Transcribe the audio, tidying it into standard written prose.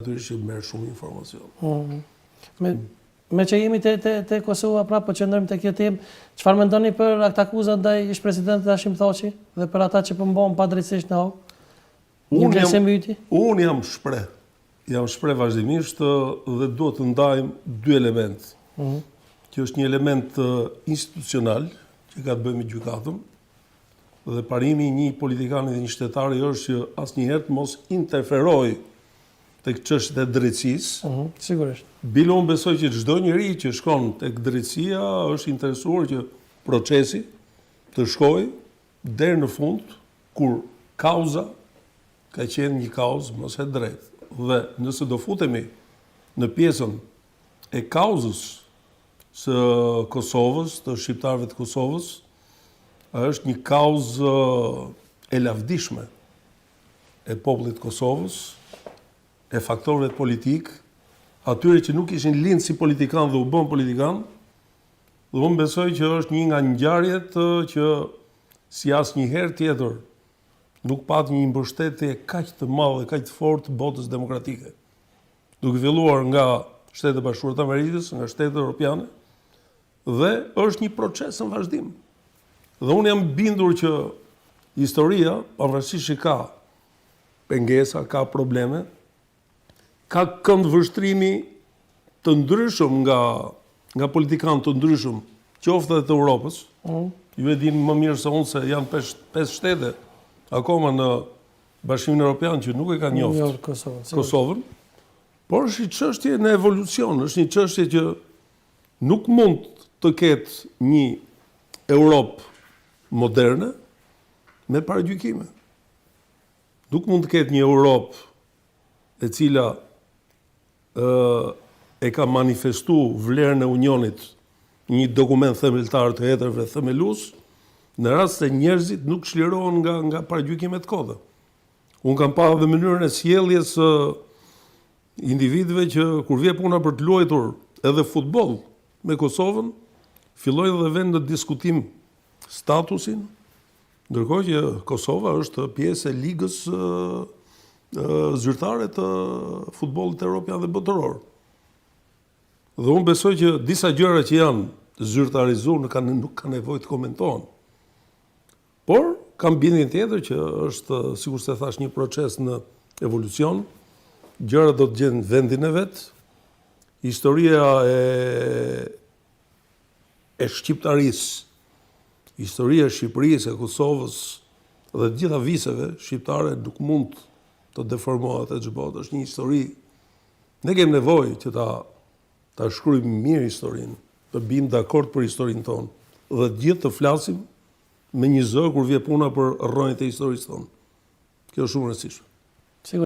Natyrisht që merr shumë informacion. Me që jemi te Kosova, prapë po qëndrojmë te kjo temë, çfarë mendoni për akuzat ndaj ish-presidentit Hashim Thaçi dhe për ata që pëmbon padrejtisht në hog? Unë jam shpreh vazhdimisht dhe duhet të ndajmë dy elementë. Që është një element institucional që ka të bëjë me gjykatën dhe parimi i një politikani dhe një shtetari është që asnjëherë të mos interferojë tek çështjet e drejtësisë. Sigurisht. Bile unë besoj që çdo njeri që shkon tek drejtësia është interesuar që procesi të shkojë deri në fund kur kauza ka qenë një kauzë mos e drejtë. Dhe nëse do futemi në pjesën e kauzës së Kosovës, të shqiptarëve të Kosovës, është një kauzë e lavdishme e popullit të Kosovës, e faktorëve politik, atyre që nuk ishin lindë si politikan dhe u bën politikan, dhe unë besoj që është një nga ngjarjet që si asnjëherë tjetër nuk pat një mbështetje kaq të madhe, kaq të fortë të botës demokratike. Duke filluar nga Shtetet e Bashkuara të Amerikës, nga Shtetet Evropiane, dhe është një proces në vazhdim. Dhe unë jam bindur që historia, pavarësisht që ka pengesa, ka probleme, ka këndvështrimi të ndryshëm nga politikanë të ndryshëm, qoftë edhe të Europës. Ju e dini më mirë se unë se janë 5 shtete akoma në Bashkimin Evropian që nuk e kanë njoftë Kosovën. Por është një çështje në evolucion, është një çështje që nuk mund të ketë një Europë moderne me paragjykime. Nuk mund të ketë një Europë e cila e ka manifestu vlerën e unionit një dokument themeltar të hetërve themelus, në rast se njerëzit nuk çlirohen nga paragjykimet koda. Unë kam parë dhe mënyrën e sjelljes së individëve që kur vjen puna për të luajtur edhe futboll me Kosovën, fillojnë dhe vend në diskutim statusin, ndërkohë që Kosova është pjesë e ligës zyrtare të futbollit evropian dhe botëror. Dhe unë besoj që disa gjëra që janë zyrtarizuar nuk ka nevojë të komentohen. Por kam bindjen tjetër që është, sikur se thash, një proces në evolucion. Gjërat do të gjenë vendin e vet. Historia e shqiptarisë, historia e Shqipërisë, e Kosovës dhe të gjitha viseve shqiptare nuk mund të deformohet e xhbot. Është një histori. Ne kemi nevojë që ta shkruajmë mirë historinë, të bim dakord për historinë tonë dhe të gjithë të flasim me një zë kur vjen puna për rrënjët e historisë tonë. Kjo është shumë e rëndësishme.